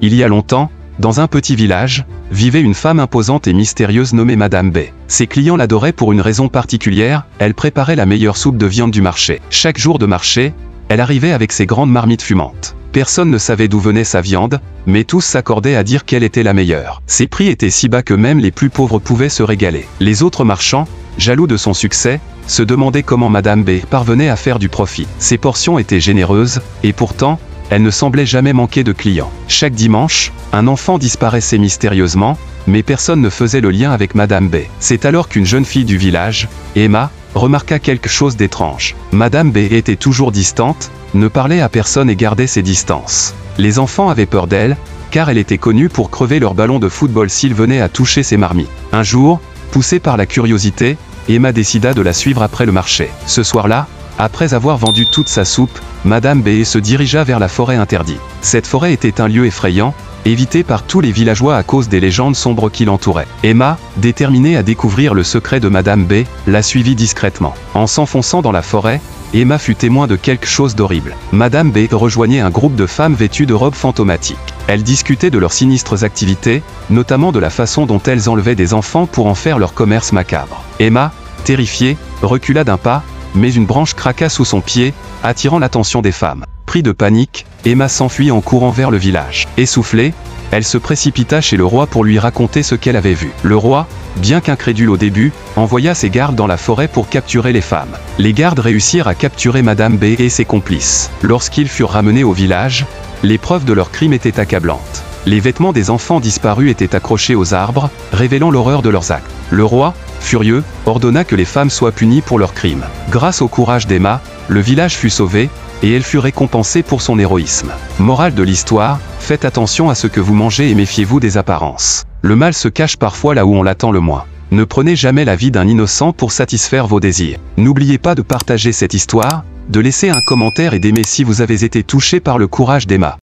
Il y a longtemps, dans un petit village, vivait une femme imposante et mystérieuse nommée Madame B. Ses clients l'adoraient pour une raison particulière, elle préparait la meilleure soupe de viande du marché. Chaque jour de marché, elle arrivait avec ses grandes marmites fumantes. Personne ne savait d'où venait sa viande, mais tous s'accordaient à dire qu'elle était la meilleure. Ses prix étaient si bas que même les plus pauvres pouvaient se régaler. Les autres marchands, jaloux de son succès, se demandaient comment Madame B parvenait à faire du profit. Ses portions étaient généreuses, et pourtant, elle ne semblait jamais manquer de clients. Chaque dimanche, un enfant disparaissait mystérieusement, mais personne ne faisait le lien avec Madame B. C'est alors qu'une jeune fille du village, Emma, remarqua quelque chose d'étrange. Madame B était toujours distante, ne parlait à personne et gardait ses distances. Les enfants avaient peur d'elle, car elle était connue pour crever leur ballon de football s'ils venaient à toucher ses marmites. Un jour, poussée par la curiosité, Emma décida de la suivre après le marché. Ce soir-là, après avoir vendu toute sa soupe, Madame B se dirigea vers la forêt interdite. Cette forêt était un lieu effrayant, évité par tous les villageois à cause des légendes sombres qui l'entouraient. Emma, déterminée à découvrir le secret de Madame B, la suivit discrètement. En s'enfonçant dans la forêt, Emma fut témoin de quelque chose d'horrible. Madame B rejoignait un groupe de femmes vêtues de robes fantomatiques. Elles discutaient de leurs sinistres activités, notamment de la façon dont elles enlevaient des enfants pour en faire leur commerce macabre. Emma, terrifiée, recula d'un pas, mais une branche craqua sous son pied, attirant l'attention des femmes. Pris de panique, Emma s'enfuit en courant vers le village. Essoufflée, elle se précipita chez le roi pour lui raconter ce qu'elle avait vu. Le roi, bien qu'incrédule au début, envoya ses gardes dans la forêt pour capturer les femmes. Les gardes réussirent à capturer Madame B et ses complices. Lorsqu'ils furent ramenés au village, les preuves de leur crime étaient accablantes. Les vêtements des enfants disparus étaient accrochés aux arbres, révélant l'horreur de leurs actes. Le roi, furieux, ordonna que les femmes soient punies pour leurs crimes. Grâce au courage d'Emma, le village fut sauvé, et elle fut récompensée pour son héroïsme. Morale de l'histoire, faites attention à ce que vous mangez et méfiez-vous des apparences. Le mal se cache parfois là où on l'attend le moins. Ne prenez jamais la vie d'un innocent pour satisfaire vos désirs. N'oubliez pas de partager cette histoire, de laisser un commentaire et d'aimer si vous avez été touché par le courage d'Emma.